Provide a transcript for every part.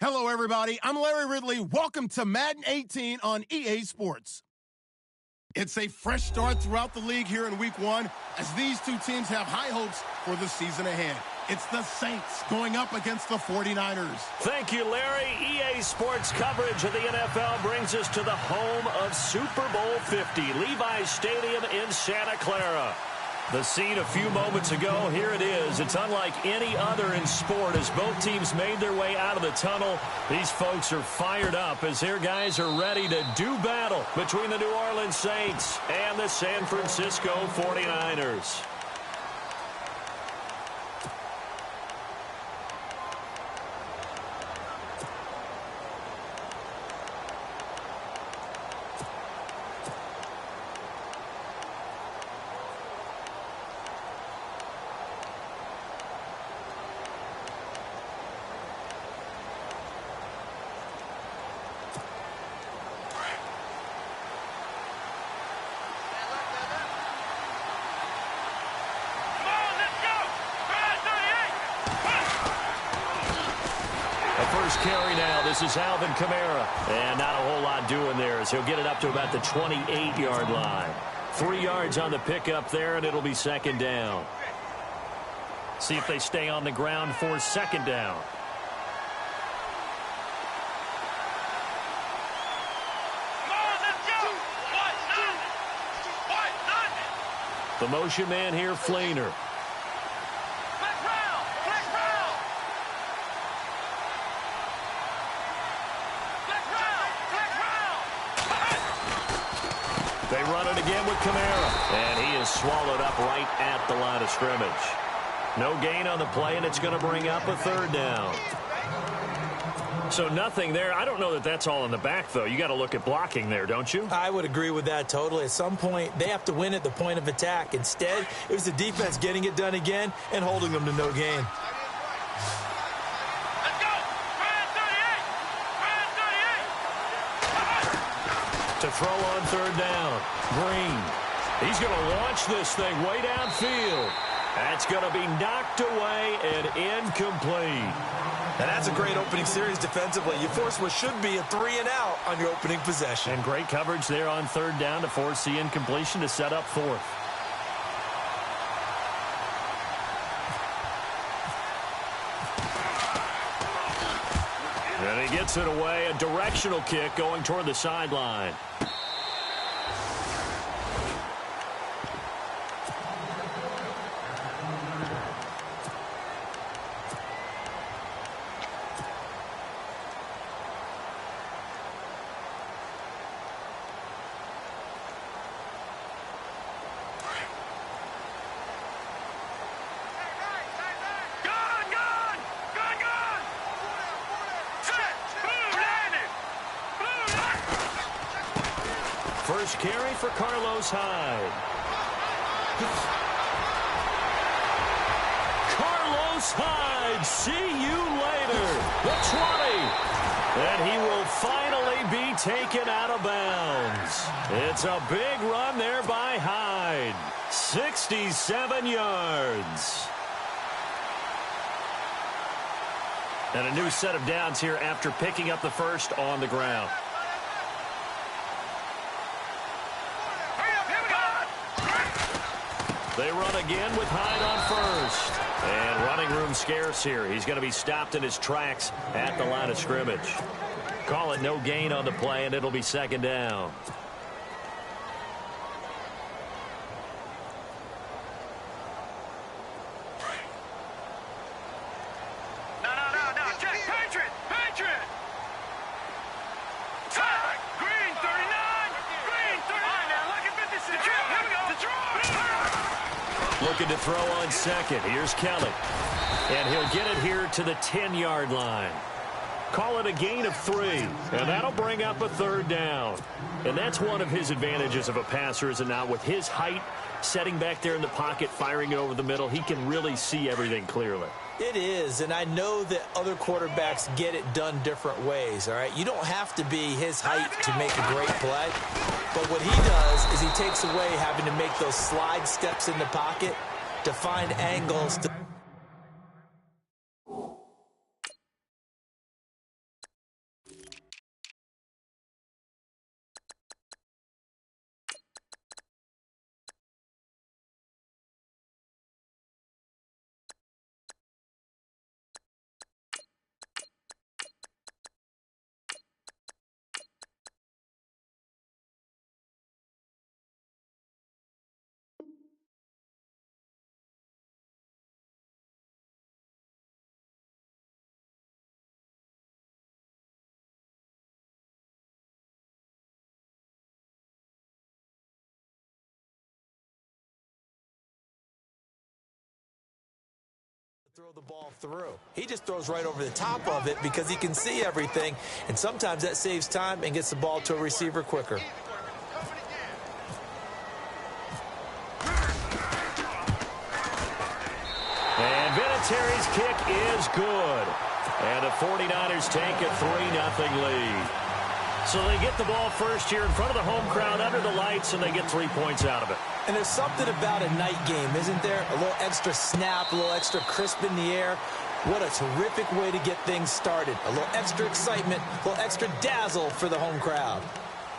Hello, everybody. I'm Larry Ridley. Welcome to Madden 18 on EA Sports. It's a fresh start throughout the league here in Week 1 as these two teams have high hopes for the season ahead. It's the Saints going up against the 49ers. Thank you, Larry. EA Sports coverage of the NFL brings us to the home of Super Bowl 50, Levi's Stadium in Santa Clara. The scene a few moments ago, here it is. It's unlike any other in sport as both teams made their way out of the tunnel. These folks are fired up as their guys are ready to do battle between the New Orleans Saints and the San Francisco 49ers. First carry now. This is Alvin Kamara. And not a whole lot doing there as he'll get it up to about the 28-yard line. 3 yards on the pickup there, and it'll be second down. See if they stay on the ground for second down. The motion man here, Flainer. They run it again with Kamara. And he is swallowed up right at the line of scrimmage. No gain on the play, and it's going to bring up a third down. So nothing there. I don't know that that's all in the back, though. You got to look at blocking there, don't you? I would agree with that totally. At some point, they have to win at the point of attack. Instead, it was the defense getting it done again and holding them to no gain. To throw on third down. Green. He's going to launch this thing way downfield. That's going to be knocked away and incomplete. And that's a great opening series defensively. You force what should be a 3-and-out on your opening possession. And great coverage there on third down to force the incompletion to set up fourth. And he gets it away. A directional kick going toward the sideline. First carry for Carlos Hyde. Carlos Hyde, see you later. The 20. And he will finally be taken out of bounds. It's a big run there by Hyde. 67 yards. And a new set of downs here after picking up the first on the ground. They run again with Hyde on first. And running room scarce here. He's going to be stopped in his tracks at the line of scrimmage. Call it no gain on the play, and it'll be second down. Looking to throw on second. Here's Kelly. And he'll get it here to the 10-yard line. Call it a gain of 3. And that'll bring up a third down. And that's one of his advantages of a passer, is it not? With his height, setting back there in the pocket, firing it over the middle, he can really see everything clearly. It is, and I know that other quarterbacks get it done different ways, all right? You don't have to be his height to make a great play, but what he does is he takes away having to make those slide steps in the pocket to find angles to throw the ball through. He just throws right over the top of it because he can see everything, and sometimes that saves time and gets the ball to a receiver quicker. And Vinatieri's kick is good. And the 49ers take a 3-0 lead. So they get the ball first here in front of the home crowd under the lights, and they get 3 points out of it. And there's something about a night game, isn't there? A little extra snap, a little extra crisp in the air. What a terrific way to get things started. A little extra excitement, a little extra dazzle for the home crowd.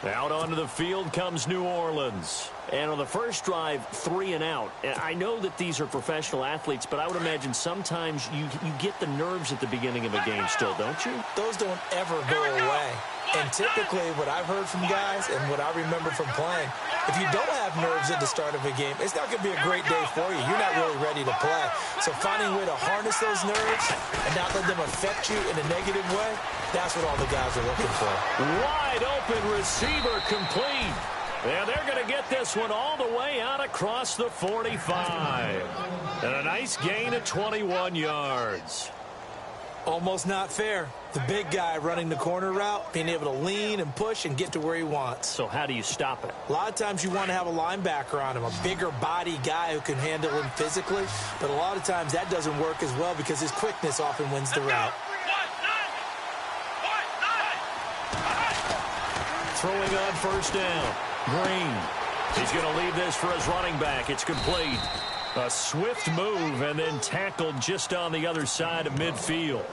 Out onto the field comes New Orleans. And on the first drive, 3 and out. I know that these are professional athletes, but I would imagine sometimes you get the nerves at the beginning of a game still, don't you? Those don't ever go away. And typically what I've heard from guys and what I remember from playing, if you don't have nerves at the start of a game, it's not going to be a great day for you. You're not really ready to play. So finding a way to harness those nerves and not let them affect you in a negative way, that's what all the guys are looking for. Wide open receiver complete. And they're going to get this one all the way out across the 45. And a nice gain of 21 yards. Almost not fair. The big guy running the corner route, being able to lean and push and get to where he wants. So how do you stop it? A lot of times you want to have a linebacker on him, a bigger body guy who can handle him physically. But a lot of times that doesn't work as well because his quickness often wins the route. Throwing on first down. Green. He's going to leave this for his running back. It's complete. A swift move and then tackled just on the other side of midfield.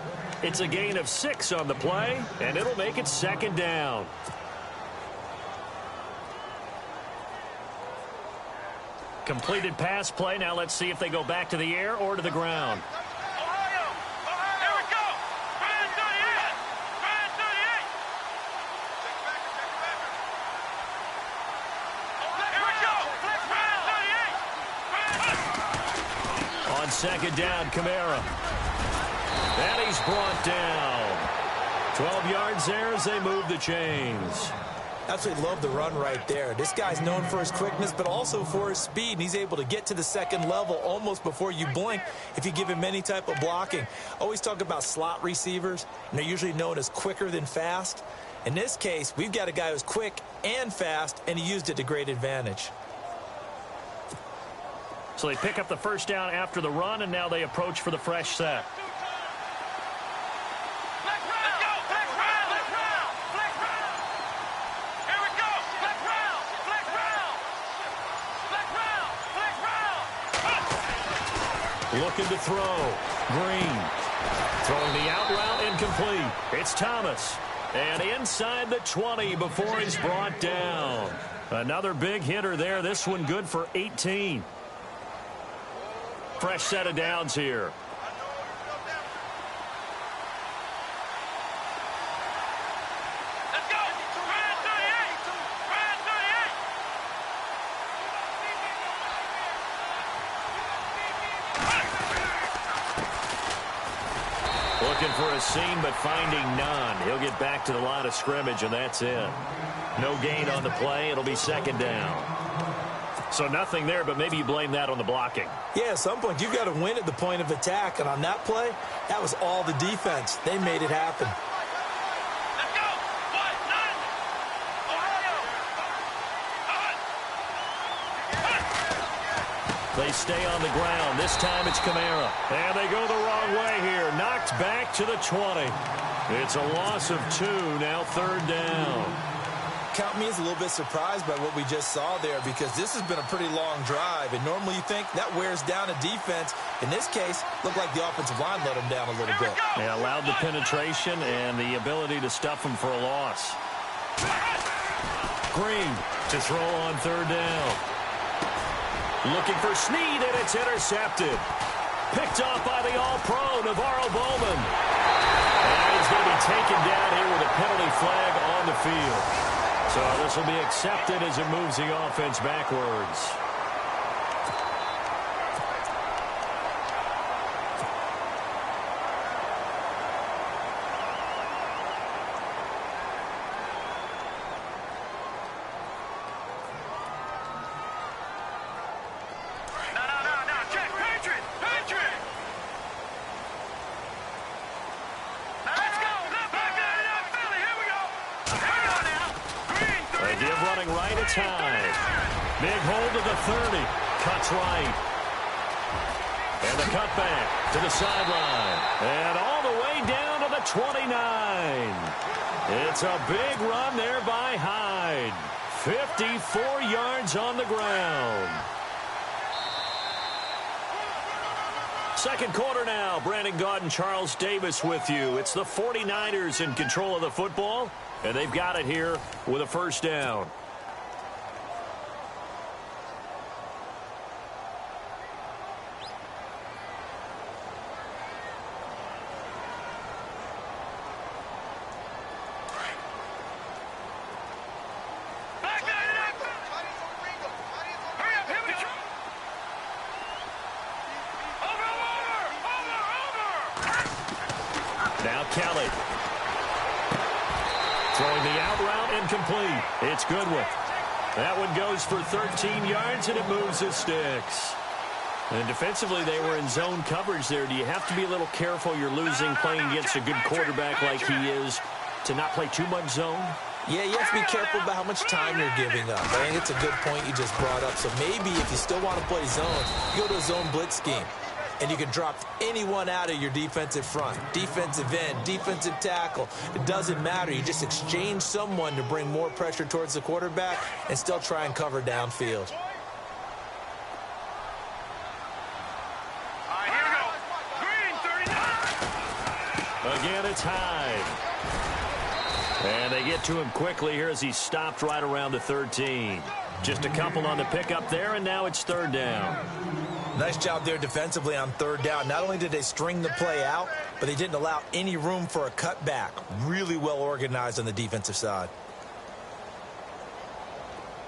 It's a gain of 6 on the play, and it'll make it second down. Completed pass play. Now let's see if they go back to the air or to the ground. Second down, Kamara. And he's brought down. 12 yards there as they move the chains. Absolutely love the run right there. This guy's known for his quickness, but also for his speed. And he's able to get to the second level almost before you blink if you give him any type of blocking. Always talk about slot receivers, and they're usually known as quicker than fast. In this case, we've got a guy who's quick and fast, and he used it to great advantage. So they pick up the first down after the run, and now they approach for the fresh set. Looking to throw. Green. Throwing the out route incomplete. It's Thomas. And inside the 20 before he's brought down. Another big hitter there. This one good for 18. Fresh set of downs here. Let's go. Brand 38. Brand 38. Looking for a seam, but finding none. He'll get back to the line of scrimmage, and that's it. No gain on the play. It'll be second down. So nothing there, but maybe you blame that on the blocking. Yeah, at some point, you've got to win at the point of attack. And on that play, that was all the defense. They made it happen. Let's go. 1-9. They stay on the ground. This time it's Kamara. And they go the wrong way here. Knocked back to the 20. It's a loss of 2, now third down. Count me as a little bit surprised by what we just saw there because this has been a pretty long drive, and normally you think that wears down a defense. In this case, looked like the offensive line let them down a little bit. They allowed the penetration and the ability to stuff them for a loss. Green to throw on third down. Looking for Snead, and it's intercepted. Picked off by the All-Pro, Navarro Bowman. And he's going to be taken down here with a penalty flag on the field. So this will be accepted as it moves the offense backwards. No, check, Patriot. give running right. It's Hyde. Big hold to the 30. Cuts right. And the cutback to the sideline. And all the way down to the 29. It's a big run there by Hyde. 54 yards on the ground. Second quarter now. Brandon Gaudin and Charles Davis with you. It's the 49ers in control of the football, and they've got it here with a first down. Now Kelly. Throwing the out route incomplete. It's Goodwin. That one goes for 13 yards, and it moves the sticks. And defensively, they were in zone coverage there. Do you have to be a little careful? You're losing playing against a good quarterback like he is to not play too much zone? Yeah, you have to be careful about how much time you're giving up. I think it's a good point you just brought up. So maybe if you still want to play zone, you go to a zone blitz scheme. And you can drop anyone out of your defensive front. Defensive end, defensive tackle. It doesn't matter. You just exchange someone to bring more pressure towards the quarterback and still try and cover downfield. All right, here we go. Green, 39. Again, it's Hyde. And they get to him quickly here as he stopped right around the 13. Just a couple on the pickup there, and now it's third down. Nice job there defensively on third down. Not only did they string the play out, but they didn't allow any room for a cutback. Really well organized on the defensive side.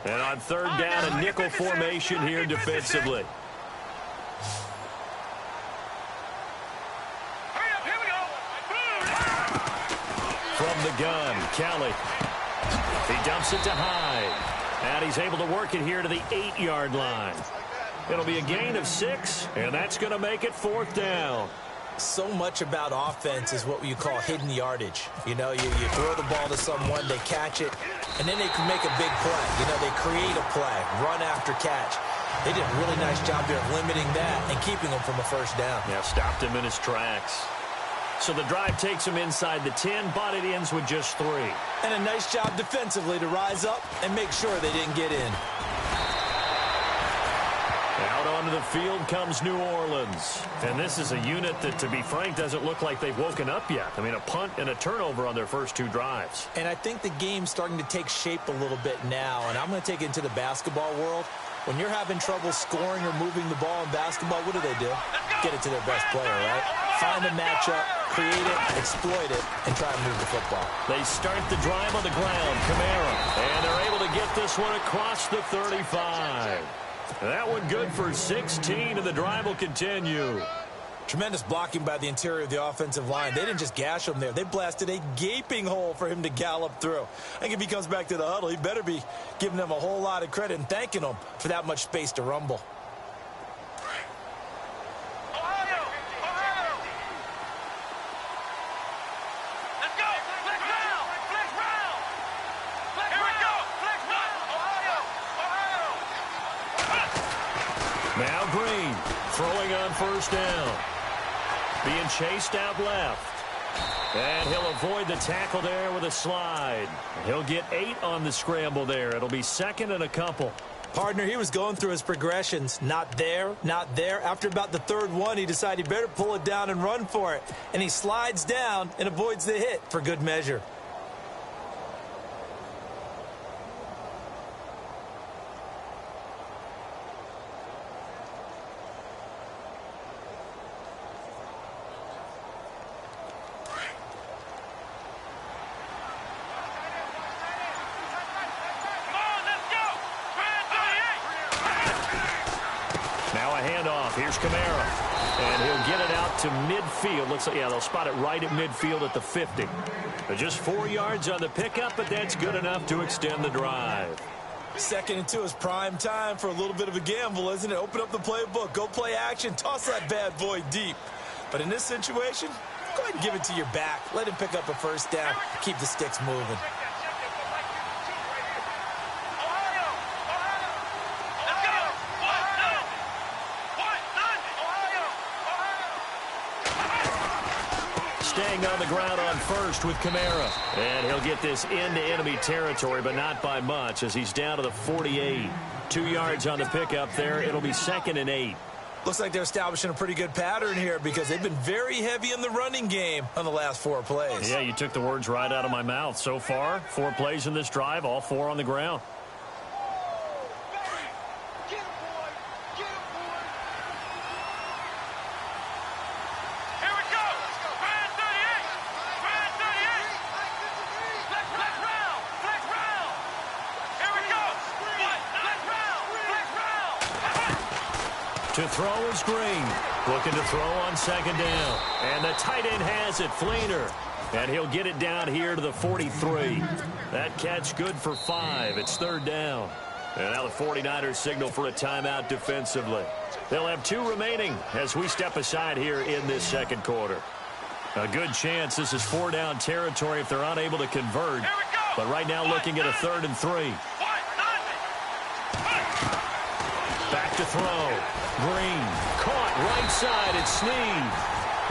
And on third down, a nickel formation here defensively. Hurry up, here we go. From the gun, Kelly. He dumps it to Hyde. And he's able to work it here to the 8-yard line. It'll be a gain of 6, and that's going to make it fourth down. So much about offense is what you call hidden yardage. You know, you throw the ball to someone, they catch it, and then they can make a big play. You know, they create a play, run after catch. They did a really nice job there of limiting that and keeping them from a first down. Yeah, stopped him in his tracks. So the drive takes him inside the 10, but it ends with just 3. And a nice job defensively to rise up and make sure they didn't get in. Out onto the field comes New Orleans. And this is a unit that, to be frank, doesn't look like they've woken up yet. I mean, a punt and a turnover on their first 2 drives. And I think the game's starting to take shape a little bit now. And I'm going to take it into the basketball world. When you're having trouble scoring or moving the ball in basketball, what do? Get it to their best player, right? Find a matchup, create it, exploit it, and try and move the football. They start the drive on the ground. Kamara. And they're able to get this one across the 35. That one good for 16, and the drive will continue. Tremendous blocking by the interior of the offensive line. They didn't just gash him there. They blasted a gaping hole for him to gallop through. I think if he comes back to the huddle, he better be giving them a whole lot of credit and thanking them for that much space to rumble. Ohio! Ohio! Let's go! Flex round! Flex round! Here we go! Flex round! Ohio! Now Green throwing on first down. Being chased out left. And he'll avoid the tackle there with a slide. He'll get 8 on the scramble there. It'll be second and a couple. Partner, he was going through his progressions. Not there, not there. After about the third one, he decided he better pull it down and run for it. And he slides down and avoids the hit for good measure. Here's Kamara. And he'll get it out to midfield. Looks like, yeah, they'll spot it right at midfield at the 50. But just 4 yards on the pickup, but that's good enough to extend the drive. 2nd and 2 is prime time for a little bit of a gamble, isn't it? Open up the playbook, go play action, toss that bad boy deep. But in this situation, go ahead and give it to your back. Let him pick up a first down, keep the sticks moving. holding on the ground on first with Kamara. And he'll get this into enemy territory, but not by much as he's down to the 48. 2 yards on the pickup there. It'll be 2nd and 8. Looks like they're establishing a pretty good pattern here because they've been very heavy in the running game on the last 4 plays. Yeah, you took the words right out of my mouth. So far, 4 plays in this drive, all 4 on the ground. To throw is Green. Looking to throw on 2nd down. And the tight end has it, Fleener. And he'll get it down here to the 43. That catch good for 5. It's 3rd down. And now the 49ers signal for a timeout defensively. They'll have 2 remaining as we step aside here in this 2nd quarter. A good chance this is 4-down territory if they're unable to convert. But right now looking at a 3rd and 3. Back to throw. Green, caught right side, it's Snead.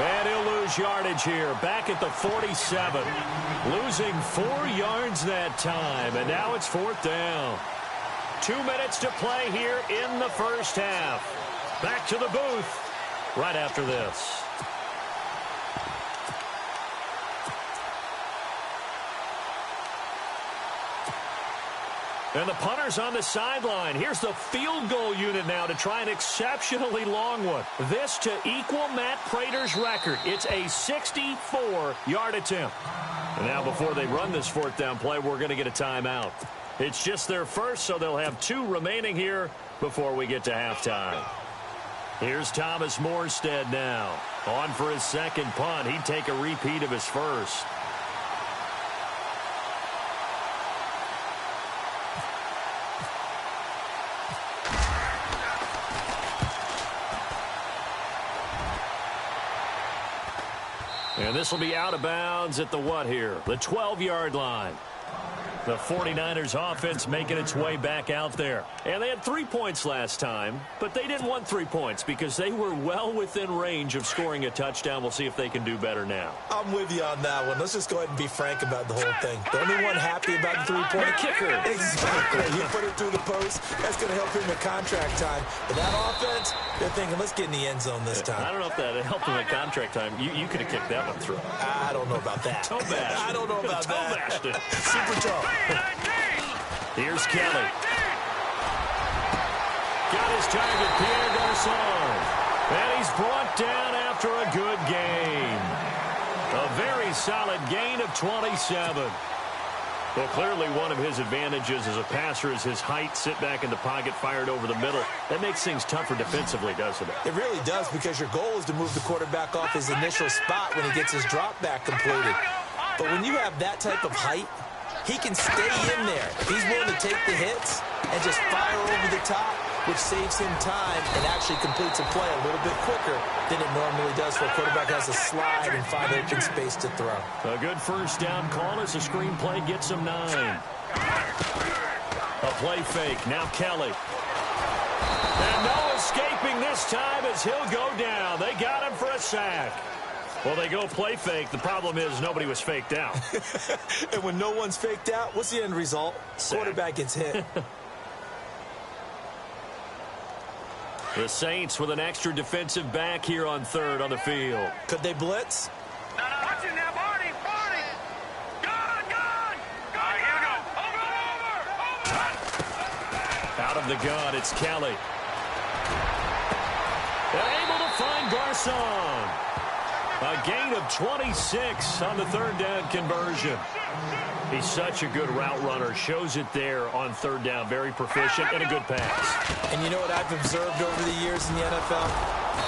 And he'll lose yardage here, back at the 47. Losing 4 yards that time, and now it's 4th down. 2 minutes to play here in the first half. Back to the booth right after this. And the punter's on the sideline. Here's the field goal unit now to try an exceptionally long one. This to equal Matt Prater's record. It's a 64-yard attempt. And now before they run this 4th down play, we're going to get a timeout. It's just their first, so they'll have 2 remaining here before we get to halftime. Here's Thomas Morstead now. On for his 2nd punt. He'd take a repeat of his first. And this will be out of bounds at the what here? The 12-yard line. The 49ers offense making its way back out there. And they had 3 points last time, but they didn't want 3 points because they were well within range of scoring a touchdown. We'll see if they can do better now. I'm with you on that one. Let's just go ahead and be frank about the whole thing. The only one happy about the 3-point kicker. Exactly. He put it through the post. That's going to help him in contract time. But that offense, they're thinking, let's get in the end zone this time. I don't know if that helped him in contract time. You could have kicked that one through. I don't know about that. Toe bashed. I don't know about that. Toe bashed it. Super toe. Here's Kelly. Got his target, Pierre Garçon. And he's brought down after a good game. A very solid gain of 27. Well, clearly one of his advantages as a passer is his height. Sit back in the pocket, fired over the middle. That makes things tougher defensively, doesn't it? It really does, because your goal is to move the quarterback off his initial spot when he gets his drop back completed. But when you have that type of height, he can stay in there. He's willing to take the hits and just fire over the top, which saves him time and actually completes a play a little bit quicker than it normally does for a quarterback who has to slide and find open space to throw. A good 1st down call as the screenplay gets him 9. A play fake. Now Kelly. And no escaping this time as he'll go down. They got him for a sack. Well, they go play fake. The problem is nobody was faked out. And when no one's faked out, what's the end result? Sack. Quarterback gets hit. The Saints with an extra defensive back here on 3rd on the field. Could they blitz? No, watch it now, Barney. Gone. All right, here we go. Over. Out of the gun, it's Kelly. And able to find Garçon. A gain of 26 on the 3rd down conversion. He's such a good route runner. Shows it there on 3rd down. Very proficient and a good pass. And you know what I've observed over the years in the NFL?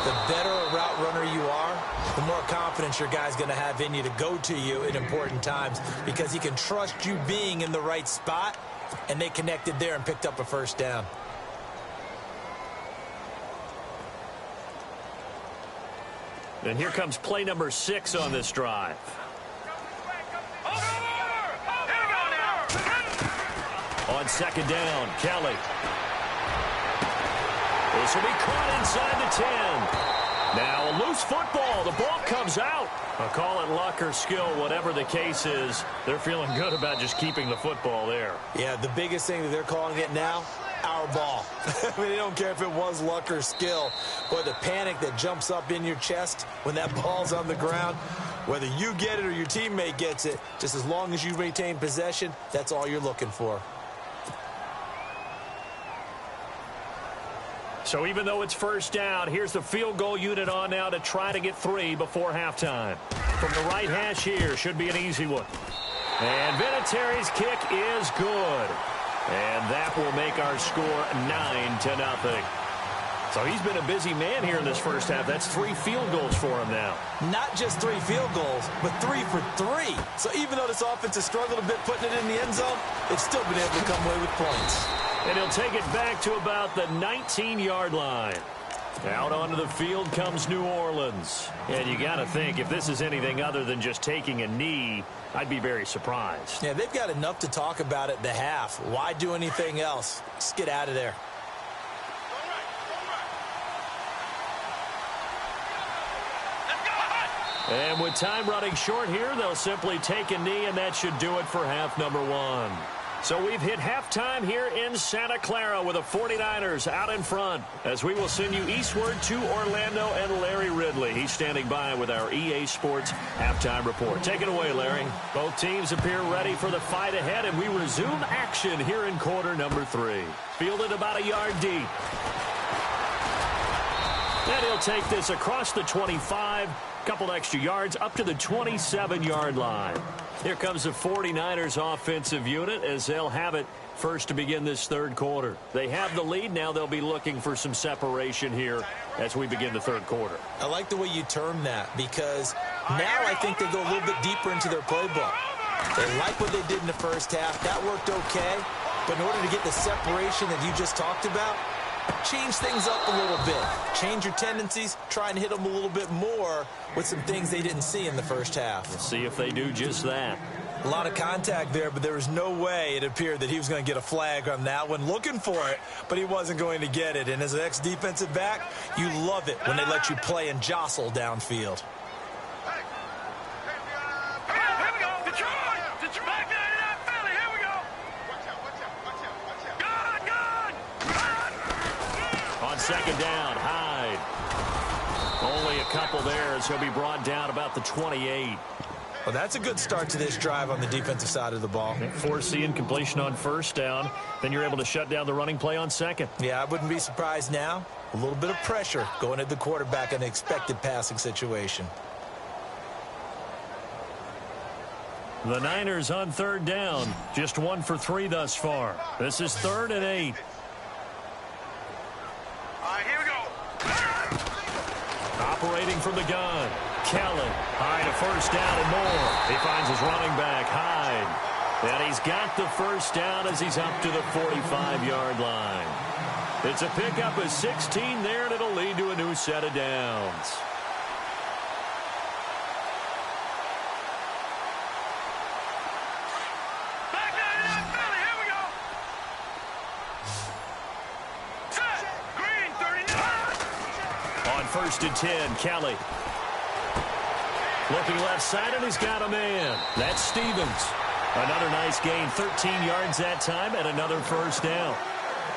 The better a route runner you are, the more confidence your guy's going to have in you to go to you in important times, because he can trust you being in the right spot, and they connected there and picked up a 1st down. And here comes play number 6 on this drive. On 2nd down, Kelly. This will be caught inside the 10. Now a loose football. The ball comes out. I'll call it luck or skill, whatever the case is. They're feeling good about just keeping the football there. Yeah, the biggest thing that they're calling it now, our ball. I mean, they don't care if it was luck or skill. But the panic that jumps up in your chest when that ball's on the ground, whether you get it or your teammate gets it, just as long as you retain possession, that's all you're looking for. So even though it's first down, here's the field goal unit on now to try to get 3 before halftime. From the right hash here, should be an easy one. And Vinatieri's kick is good. And that will make our score 9-0. So he's been a busy man here in this first half. That's 3 field goals for him now. Not just 3 field goals, but 3 for 3. So even though this offense has struggled a bit putting it in the end zone, they've still been able to come away with points. And he'll take it back to about the 19-yard line. Out onto the field comes New Orleans. And you got to think, if this is anything other than just taking a knee, I'd be very surprised. Yeah, they've got enough to talk about at the half. Why do anything else? Just get out of there. And with time running short here, they'll simply take a knee, and that should do it for half number 1. So we've hit halftime here in Santa Clara with the 49ers out in front, as we will send you eastward to Orlando and Larry Ridley. He's standing by with our EA Sports halftime report. Take it away, Larry. Both teams appear ready for the fight ahead, and we resume action here in quarter number 3. Fielded about a yard deep. And he'll take this across the 25, couple extra yards up to the 27-yard line. Here comes the 49ers offensive unit as they'll have it first to begin this third quarter. They have the lead. Now they'll be looking for some separation here as we begin the third quarter. I like the way you term that, because now I think they go a little bit deeper into their playbook. They like what they did in the first half. That worked okay. But in order to get the separation that you just talked about, change things up a little bit. Change your tendencies. Try and hit them a little bit more with some things they didn't see in the first half. Let's see if they do just that. A lot of contact there, but there was no way it appeared that he was going to get a flag on that one. Looking for it, but he wasn't going to get it. And as an ex-defensive back, you love it when they let you play and jostle downfield. Second down, Hyde. Only a couple there as he'll be brought down about the 28. Well, that's a good start to this drive on the defensive side of the ball. Forcing completion on first down. Then you're able to shut down the running play on second. Yeah, I wouldn't be surprised now. A little bit of pressure going at the quarterback in an expected passing situation. The Niners on third down. Just 1 for 3 thus far. This is 3rd and 8. Operating from the gun. Kellen. High to first down and more. He finds his running back, Hyde. And he's got the first down as he's up to the 45-yard line. It's a pickup of 16 there, and it'll lead to a new set of downs. First and 10, Kelly. Looking left side, and he's got a man. That's Stevens. Another nice gain, 13 yards that time, and another first down.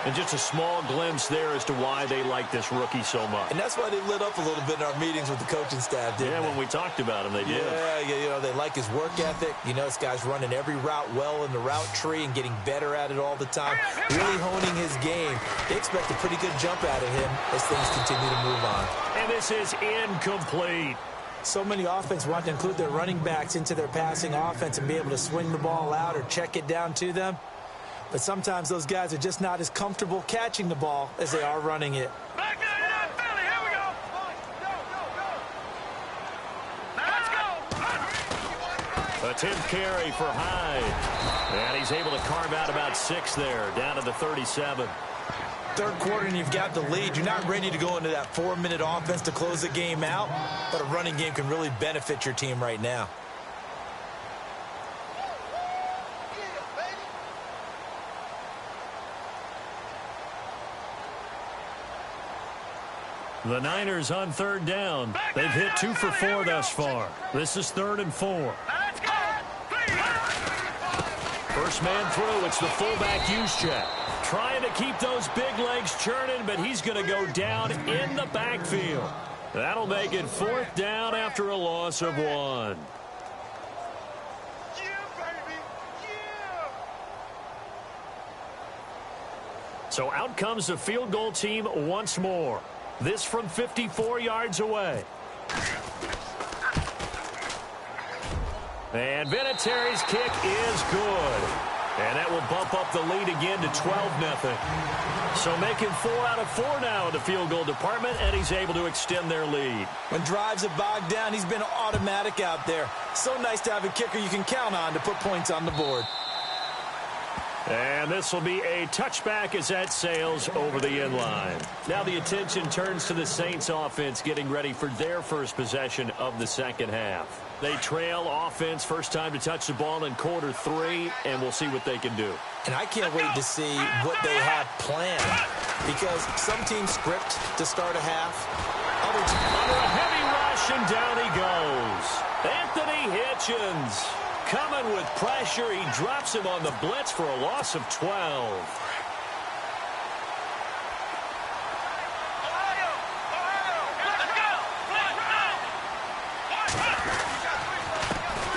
And just a small glimpse there as to why they like this rookie so much. And that's why they lit up a little bit in our meetings with the coaching staff, didn't they? When we talked about him, they did. Yeah, you know, they like his work ethic. You know, this guy's running every route well in the route tree and getting better at it all the time, really honing his game. They expect a pretty good jump out of him as things continue to move on. And this is incomplete. So many offense want to include their running backs into their passing offense and be able to swing the ball out or check it down to them. But sometimes those guys are just not as comfortable catching the ball as they are running it. A 10th carry for Hyde. And he's able to carve out about 6 there, down to the 37. Third quarter and you've got the lead. You're not ready to go into that 4-minute offense to close the game out, but a running game can really benefit your team right now. The Niners on third down. They've hit 2 for 4 thus far. This is 3rd and 4. Let's go. First man through. It's the fullback Juszczyk. Trying to keep those big legs churning, but he's going to go down in the backfield. That'll make it 4th down after a loss of 1. Yeah, baby. Yeah. So out comes the field goal team once more. This from 54 yards away. And Vinatieri's kick is good. And that will bump up the lead again to 12-0. So making 4 out of 4 now in the field goal department, and he's able to extend their lead. When drives are bogged down, he's been automatic out there. So nice to have a kicker you can count on to put points on the board. And this will be a touchback as that sails over the end line. Now the attention turns to the Saints offense getting ready for their first possession of the second half. They trail offense, first time to touch the ball in quarter 3, and we'll see what they can do. And I can't wait to see what they have planned, because some teams script to start a half. Other teams under a heavy rush, and down he goes. Anthony Hitchens coming with pressure. He drops him on the blitz for a loss of 12.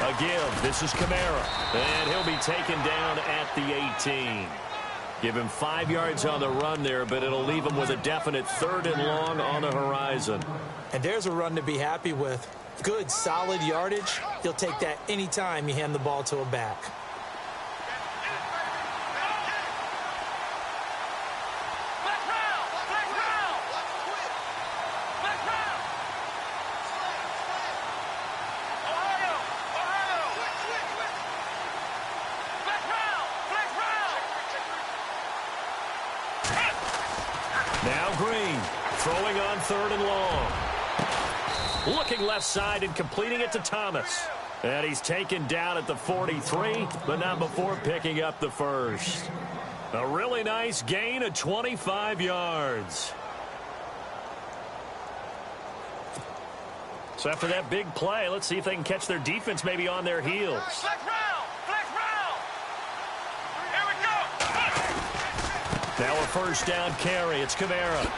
A give. This is Kamara. And he'll be taken down at the 18. Give him 5 yards on the run there, but it'll leave him with a definite 3rd and long on the horizon. And there's a run to be happy with. Good, solid yardage. He'll take that anytime you hand the ball to a back. Now Green, throwing on 3rd and long. Looking left side and completing it to Thomas. And he's taken down at the 43, but not before picking up the first. A really nice gain of 25 yards. So after that big play, let's see if they can catch their defense maybe on their heels. Flex round. Flex round. Here we go. Now a first down carry. It's Kamara.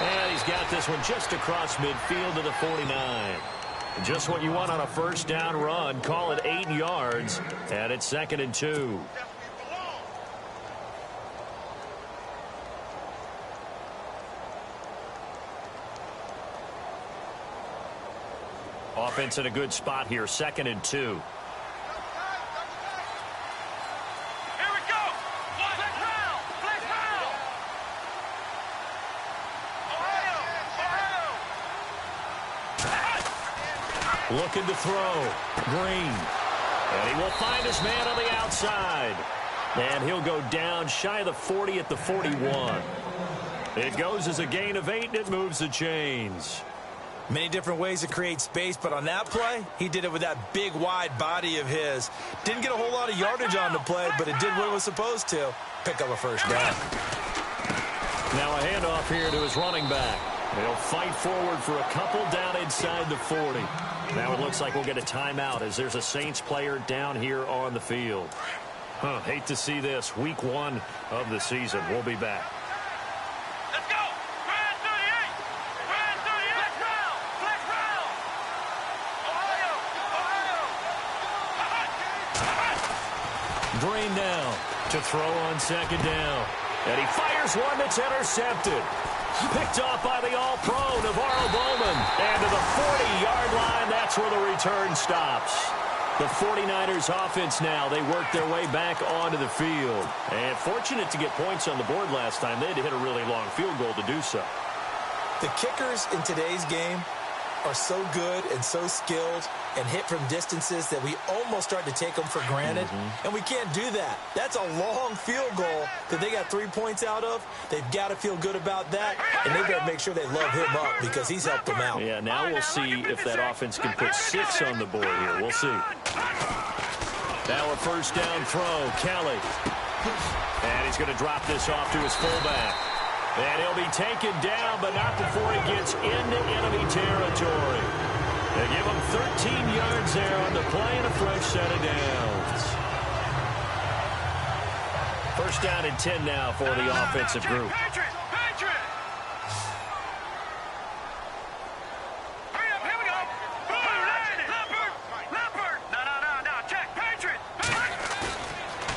And he's got this one just across midfield to the 49. Just what you want on a first down run. Call it 8 yards. And it's 2nd and 2. Offense in a good spot here. 2nd and 2. Looking to throw. Green. And he will find his man on the outside. And he'll go down shy of the 40 at the 41. It goes as a gain of 8, and it moves the chains. Many different ways to create space, but on that play, he did it with that big, wide body of his. Didn't get a whole lot of yardage on the play, but it did what it was supposed to. Pick up a first down. Now a handoff here to his running back. They'll fight forward for a couple down inside the 40. Now it looks like we'll get a timeout as there's a Saints player down here on the field. Hate to see this. Week 1 of the season. We'll be back. Let's go. Grand 38. Grand 38. Flex round. Flex round. Ohio. Green now to throw on 2nd down. And he fires one that's intercepted. Picked off by the All-Pro, Navarro Bowman. And to the 40-yard line, that's where the return stops. The 49ers offense now, they work their way back onto the field. And fortunate to get points on the board last time. They had to hit a really long field goal to do so. The kickers in today's game are so good and so skilled and hit from distances that we almost start to take them for granted. And we can't do that. That's a long field goal that they got 3 points out of. They've got to feel good about that, and they better make sure they love him up because he's helped them out. Yeah, now we'll see if that offense can put 6 on the board here. We'll see. Now a first down throw, Kelly. And he's going to drop this off to his fullback. And he'll be taken down, but not before he gets into enemy territory. They give him 13 yards there on the play and a fresh set of downs. First down and 10 now for the offensive group. Patriot! Hurry up, here we go! Leopard! No, check, Patriot!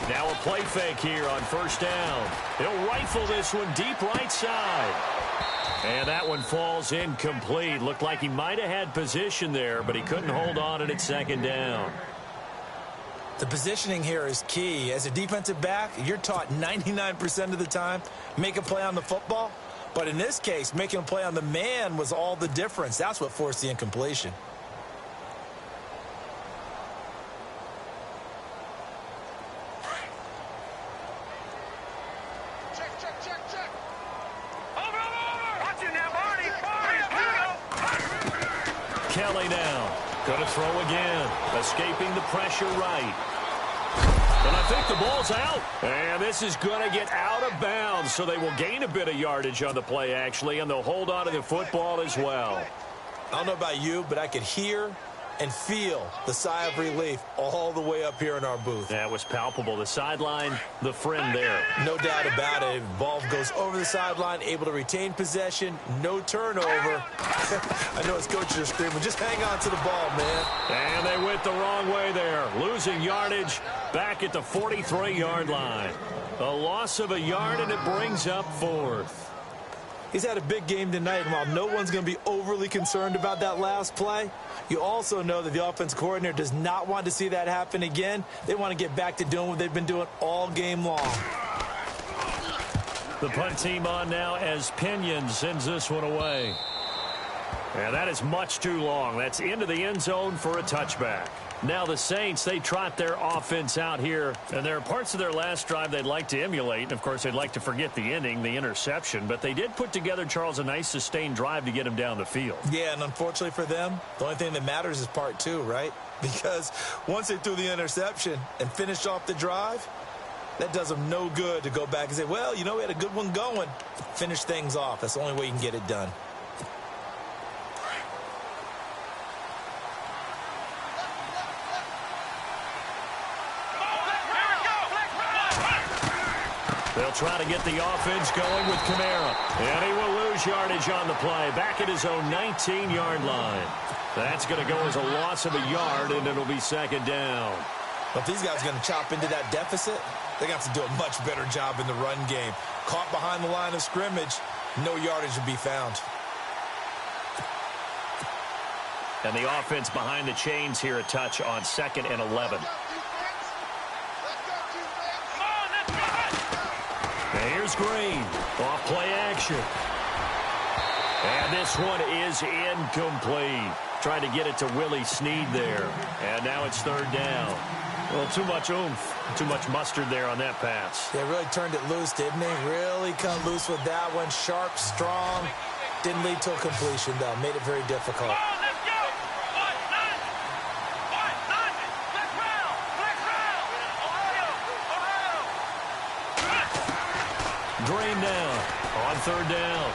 Now a play fake here on first down. He'll rifle this one deep right side. And that one falls incomplete. Looked like he might have had position there, but he couldn't hold on at second down. The positioning here is key. As a defensive back, you're taught 99% of the time, make a play on the football. But in this case, making a play on the man was all the difference. That's what forced the incompletion. Check. Over! Watch it now, Barney! Kelly now. Going to throw again. Escaping the pressure right. And I think the ball's out. And this is going to get out of bounds, so they will gain a bit of yardage on the play, actually, and they'll hold on to the football as well. I don't know about you, but I could hear and feel the sigh of relief all the way up here in our booth. That was palpable. The sideline, the friend there. No doubt about it. Ball goes over the sideline, able to retain possession, no turnover. I know his coaches are screaming, just hang on to the ball, man. And they went the wrong way there. Losing yardage back at the 43-yard line. A loss of a yard, and it brings up fourth. He's had a big game tonight, and while no one's going to be overly concerned about that last play, you also know that the offense coordinator does not want to see that happen again. They want to get back to doing what they've been doing all game long. The punt team on now as Pinion sends this one away. And that is much too long. That's into the end zone for a touchback. Now the Saints, they trot their offense out here, and there are parts of their last drive they'd like to emulate. And, of course, they'd like to forget the ending, the interception. But they did put together, Charles, a nice sustained drive to get him down the field. Yeah, and unfortunately for them, the only thing that matters is part two, right? Because once they threw the interception and finished off the drive, that does them no good to go back and say, well, you know, we had a good one going. Finish things off. That's the only way you can get it done. They'll try to get the offense going with Kamara. And he will lose yardage on the play. Back at his own 19-yard line. That's going to go as a loss of a yard, and it'll be second down. But if these guys are going to chop into that deficit, they're going to have to do a much better job in the run game. Caught behind the line of scrimmage, no yardage to be found. And the offense behind the chains here, a touch on 2nd and 11. And here's Green, off play action. And this one is incomplete. Trying to get it to Willie Snead there. And now it's third down. Well, too much oomph, too much mustard there on that pass. They really turned it loose, didn't they? Really cut loose with that one. Sharp, strong. Didn't lead to a completion, though. Made it very difficult. Green down on third down.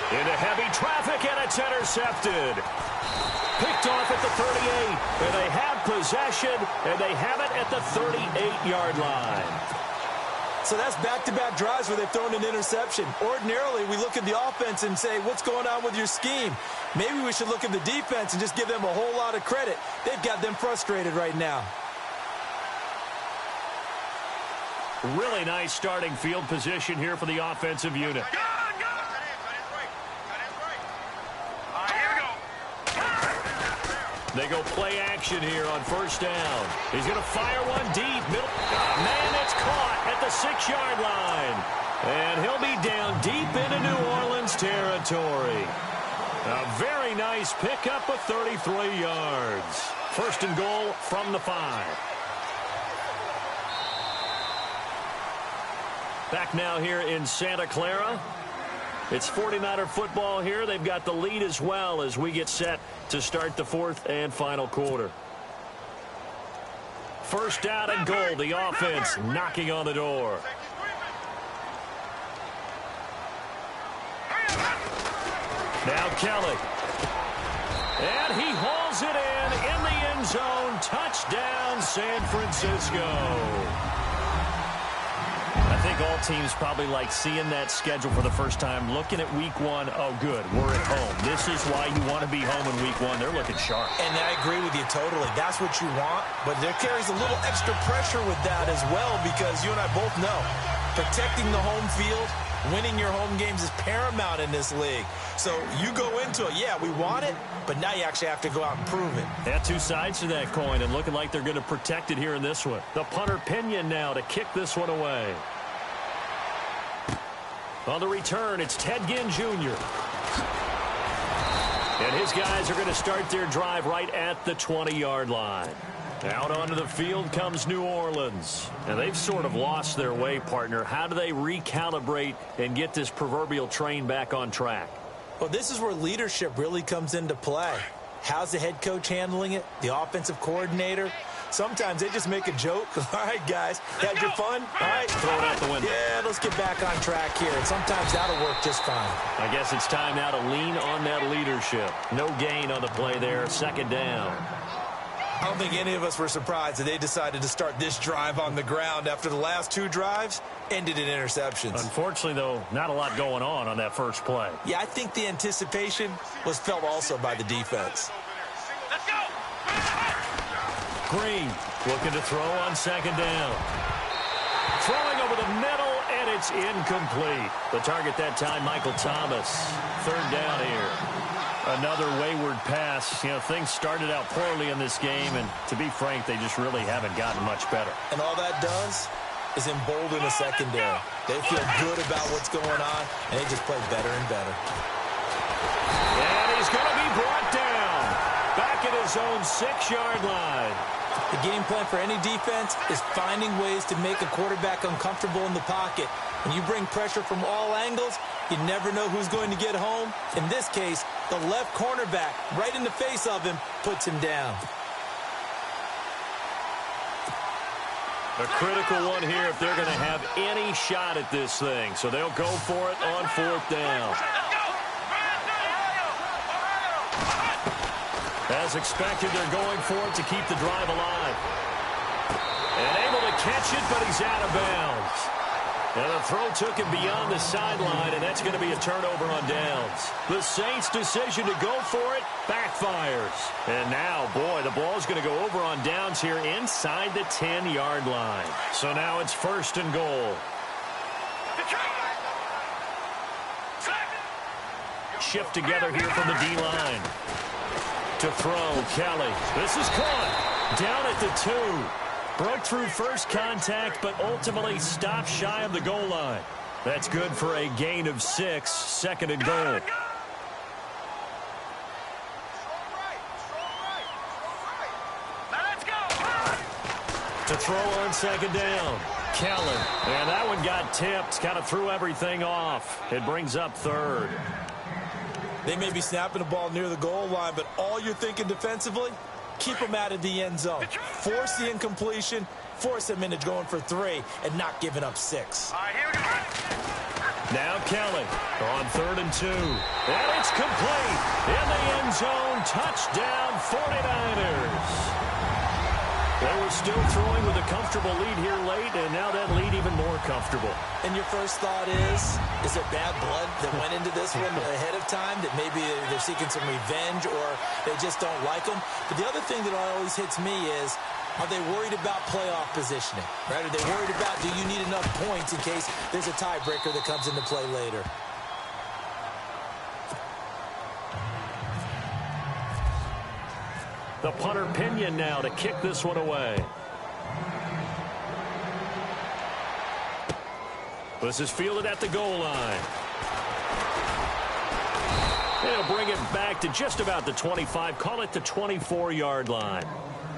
Into heavy traffic, and it's intercepted. Picked off at the 38, and they have possession, and they have it at the 38-yard line. So that's back-to-back drives where they've thrown an interception. Ordinarily, we look at the offense and say, what's going on with your scheme? Maybe we should look at the defense and just give them a whole lot of credit. They've got them frustrated right now. Really nice starting field position here for the offensive unit. They go play action here on first down. He's going to fire one deep. Middle. Man, it's caught at the 6-yard line. And he'll be down deep into New Orleans territory. A very nice pickup of 33 yards. First and goal from the 5. Back now here in Santa Clara. It's 49er football here. They've got the lead as well as we get set to start the fourth and final quarter. First down and goal. The offense knocking on the door. Kelly. And he hauls it in the end zone. Touchdown, San Francisco. I think all teams probably like seeing that schedule for the first time, looking at week one. Oh, good, we're at home. This is why you want to be home in week one. They're looking sharp. And I agree with you totally. That's what you want, but there carries a little extra pressure with that as well, because you and I both know protecting the home field, winning your home games is paramount in this league. So you go into it, yeah, we want it, but now you actually have to go out and prove it. Yeah, two sides to that coin, and looking like they're going to protect it here in this one. The punter Pinion now to kick this one away. On the return, it's Ted Ginn Jr. And his guys are going to start their drive right at the 20-yard line. Out onto the field comes New Orleans. And they've sort of lost their way, partner. How do they recalibrate and get this proverbial train back on track? Well, this is where leadership really comes into play. How's the head coach handling it? The offensive coordinator? Sometimes they just make a joke. All right, guys, had your fun? All right, throw it out the window. Yeah, let's get back on track here. And sometimes that'll work just fine. I guess it's time now to lean on that leadership. No gain on the play there. Second down. I don't think any of us were surprised that they decided to start this drive on the ground after the last two drives ended in interceptions. Unfortunately, though, not a lot going on that first play. Yeah, I think the anticipation was felt also by the defense. Let's go. Green looking to throw on second down. Throwing over the middle, and it's incomplete. The target that time, Michael Thomas. Third down here. Another wayward pass. You know, things started out poorly in this game, and to be frank, they just really haven't gotten much better. And all that does is embolden the secondary. They feel good about what's going on, and they just play better and better. And he's going to be brought down. Back at his own 6-yard line. The game plan for any defense is finding ways to make a quarterback uncomfortable in the pocket. When you bring pressure from all angles, you never know who's going to get home. In this case, the left cornerback, right in the face of him, puts him down. A critical one here if they're going to have any shot at this thing. So they'll go for it on fourth down. As expected, they're going for it to keep the drive alive. And able to catch it, but he's out of bounds. And the throw took him beyond the sideline, and that's going to be a turnover on downs. The Saints' decision to go for it backfires. And now, boy, the ball's going to go over on downs here inside the 10-yard line. So now it's first and goal. Shift together here from the D-line. To throw, Kelly. This is caught. Down at the 2. Broke through first contact, but ultimately stopped shy of the goal line. That's good for a gain of 6, second and goal. To throw on second down, Kellen. And that one got tipped, kind of threw everything off. It brings up third. They may be snapping the ball near the goal line, but all you're thinking defensively, keep them out of the end zone. Force the incompletion, force them into going for 3, and not giving up 6. All right, here we go. Now Kelly on 3rd and 2. And it's complete. In the end zone, touchdown 49ers. They were still throwing with a comfortable lead here late, and now that lead even more comfortable. And your first thought is there bad blood that went into this one ahead of time, that maybe they're seeking some revenge or they just don't like them? But the other thing that always hits me is, are they worried about playoff positioning? Right? Are they worried about, do you need enough points in case there's a tiebreaker that comes into play later? The punter Pinion now to kick this one away. This is fielded at the goal line. They'll bring it back to just about the 25, call it the 24-yard line.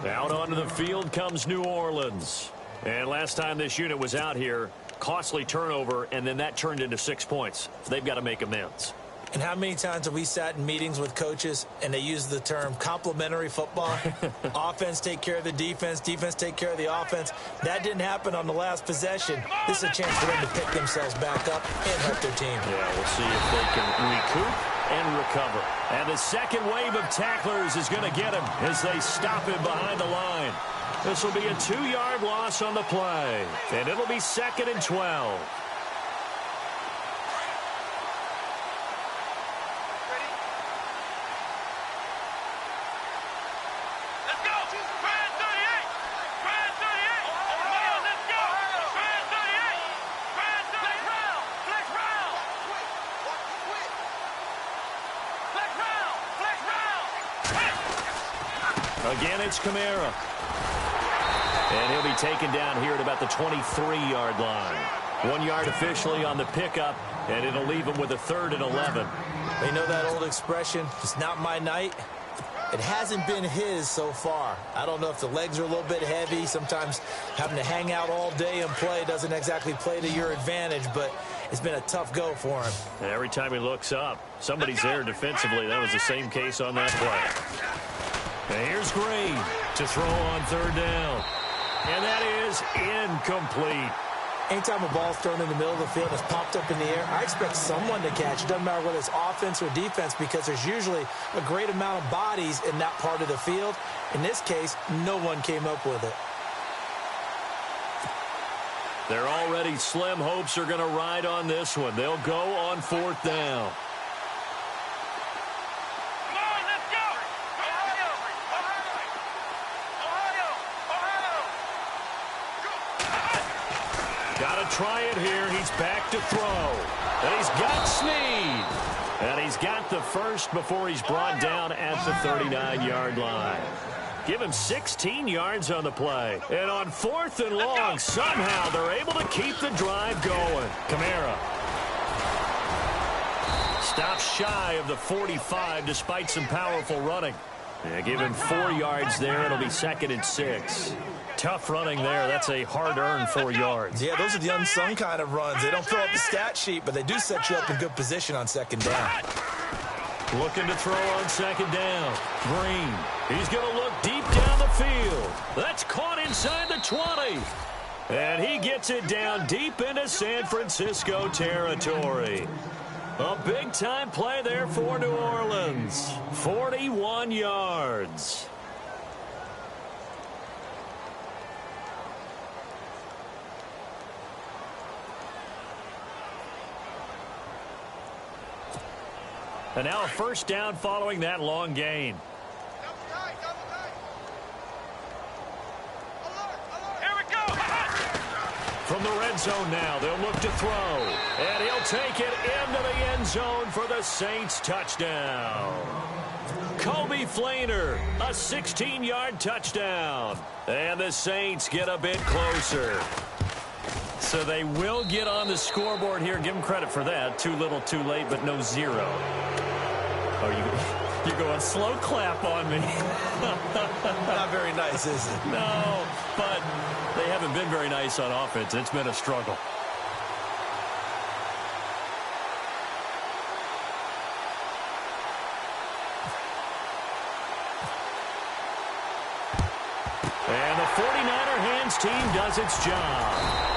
Out onto the field comes New Orleans. And last time this unit was out here, costly turnover, and then that turned into 6 points. They've got to make amends. And how many times have we sat in meetings with coaches and they use the term complementary football? Offense take care of the defense, defense take care of the offense. That didn't happen on the last possession. This is a chance for them to pick themselves back up and help their team. Yeah, we'll see if they can recoup and recover. And the second wave of tacklers is going to get him as they stop him behind the line. This will be a 2-yard loss on the play, and it'll be 2nd and 12. Again, it's Kamara. And he'll be taken down here at about the 23-yard line. 1 yard officially on the pickup, and it'll leave him with a 3rd and 11. They know that old expression, it's not my night. It hasn't been his so far. I don't know if the legs are a little bit heavy. Sometimes having to hang out all day and play doesn't exactly play to your advantage, but it's been a tough go for him. And every time he looks up, somebody's there defensively. That was the same case on that play. And here's Green to throw on 3rd down. And that is incomplete. Anytime a ball's thrown in the middle of the field and it's popped up in the air, I expect someone to catch. It doesn't matter whether it's offense or defense because there's usually a great amount of bodies in that part of the field. In this case, no one came up with it. Their already slim hopes are going to ride on this one. They'll go on 4th down. Got to try it here. He's back to throw. And he's got Snead. And he's got the first before he's brought down at the 39-yard line. Give him 16 yards on the play. And on 4th and long, somehow they're able to keep the drive going. Kamara stops shy of the 45 despite some powerful running. Yeah, give him 4 yards there. It'll be 2nd and 6. Tough running there. That's a hard-earned 4 yards. Yeah, those are the unsung kind of runs. They don't fill up the stat sheet, but they do set you up in good position on 2nd down. Looking to throw on 2nd down. Green. He's going to look deep down the field. That's caught inside the 20. And he gets it down deep into San Francisco territory. A big-time play there for New Orleans. 41 yards. And now a 1st down following that long gain. Here we go. From the red zone now, they'll look to throw. And he'll take it into the end zone for the Saints touchdown. Kobe Flainer, a 16-yard touchdown. And the Saints get a bit closer. So they will get on the scoreboard here. Give them credit for that. Too little, too late, but no 0. Oh, you're going slow clap on me. Not very nice, is it? No, but they haven't been very nice on offense. It's been a struggle. And the 49er hands team does its job.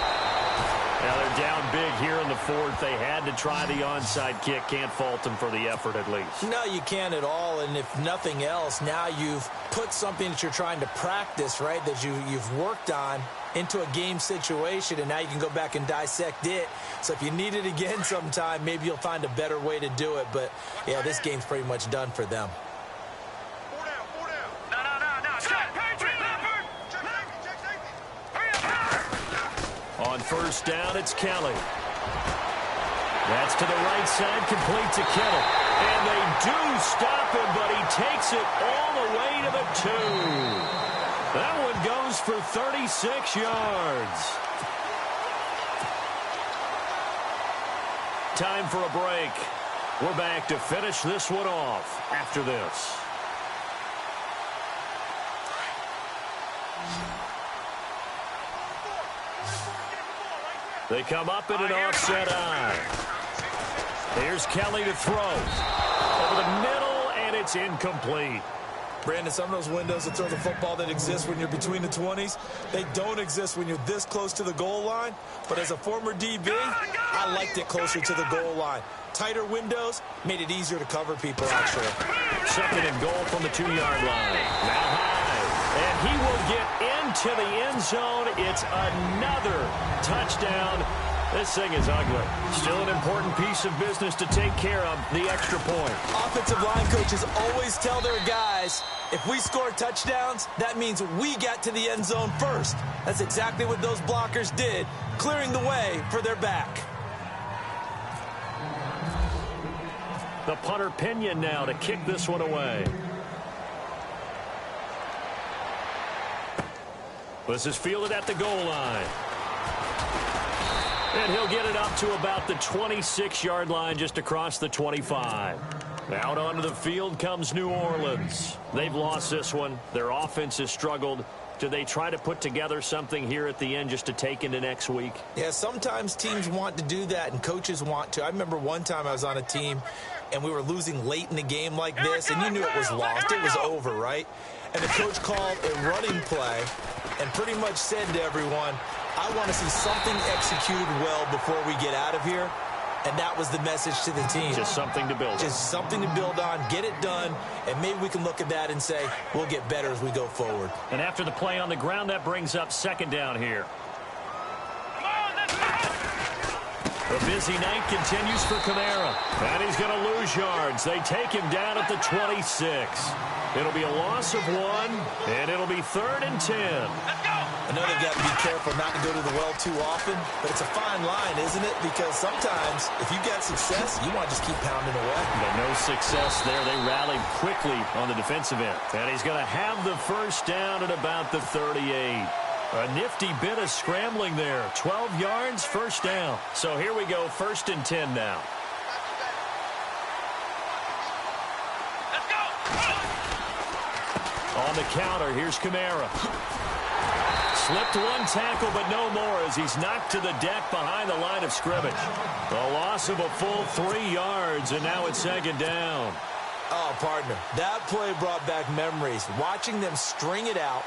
Now they're down big here in the 4th. They had to try the onside kick. Can't fault them for the effort at least. No, you can't at all. And if nothing else, now you've put something that you're trying to practice, right, that you've worked on into a game situation, and now you can go back and dissect it. So if you need it again sometime, maybe you'll find a better way to do it. But, yeah, this game's pretty much done for them. On 1st down, it's Kelly. That's to the right side, complete to Kittle. And they do stop him, but he takes it all the way to the 2. That one goes for 36 yards. Time for a break. We're back to finish this one off after this. They come up in an offset eye. Here's Kelly to throw. Over the middle, and it's incomplete. Brandon, some of those windows to throw the football that exist when you're between the 20s, they don't exist when you're this close to the goal line. But as a former DB, I liked it closer to the goal line. Tighter windows made it easier to cover people, actually. 2nd and goal from the 2-yard line. Now high. And he will get into the end zone. It's another touchdown. This thing is ugly. Still an important piece of business to take care of, the extra point. Offensive line coaches always tell their guys, if we score touchdowns, that means we got to the end zone first. That's exactly what those blockers did, clearing the way for their back. The punter Pinion now to kick this one away. This is fielded at the goal line. And he'll get it up to about the 26-yard line, just across the 25. Out onto the field comes New Orleans. They've lost this one. Their offense has struggled. Do they try to put together something here at the end just to take into next week? Yeah, sometimes teams want to do that and coaches want to. I remember one time I was on a team and we were losing late in the game like this, and you knew it was lost. It was over, right? And the coach called a running play and pretty much said to everyone, I want to see something executed well before we get out of here. And that was the message to the team. Just something to build on. Just something to build on, get it done, and maybe we can look at that and say, we'll get better as we go forward. And after the play on the ground, that brings up 2nd down here. The busy night continues for Kamara. And he's going to lose yards. They take him down at the 26. It'll be a loss of 1, and it'll be 3rd and 10. I know they've got to be careful not to go to the well too often, but it's a fine line, isn't it? Because sometimes, if you've got success, you want to just keep pounding away. But no success there. They rallied quickly on the defensive end. And he's going to have the 1st down at about the 38. A nifty bit of scrambling there. 12 yards, 1st down. So here we go, 1st and 10 now. On the counter, here's Kamara. Slipped one tackle, but no more as he's knocked to the deck behind the line of scrimmage. A loss of a full 3 yards, and now it's 2nd down. Oh, partner, that play brought back memories. Watching them string it out,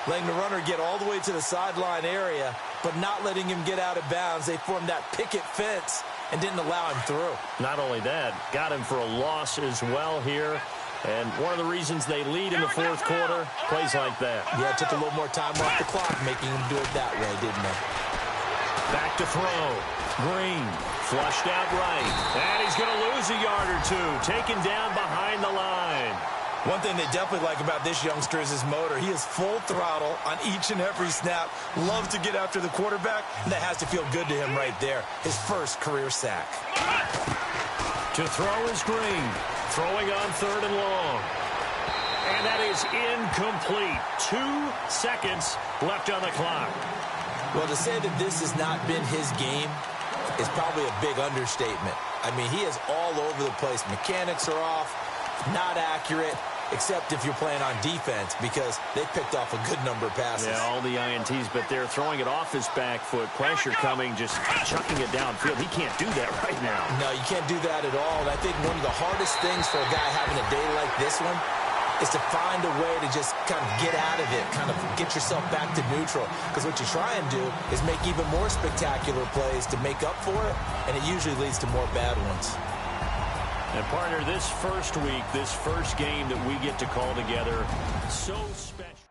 letting the runner get all the way to the sideline area, but not letting him get out of bounds. They formed that picket fence and didn't allow him through. Not only that, got him for a loss as well here. And one of the reasons they lead in the 4th quarter, plays like that. Yeah, it took a little more time off the clock, making him do it that way, didn't it? Back to throw. Green, flushed out right. And he's going to lose a yard or 2, taken down behind the line. One thing they definitely like about this youngster is his motor. He is full throttle on each and every snap. Loves to get after the quarterback, and that has to feel good to him right there. His 1st career sack. To throw is Green. Throwing on 3rd and long. And that is incomplete. 2 seconds left on the clock. Well, to say that this has not been his game is probably a big understatement. I mean, he is all over the place. Mechanics are off, not accurate, except if you're playing on defense, because they picked off a good number of passes. Yeah, all the INTs, but they're throwing it off his back foot. Pressure coming, just chucking it downfield. He can't do that right now. No, you can't do that at all. And I think one of the hardest things for a guy having a day like this one is to find a way to just kind of get out of it, kind of get yourself back to neutral. Because what you try and do is make even more spectacular plays to make up for it, and it usually leads to more bad ones. And, partner, this first week, this first game that we get to call together, so special.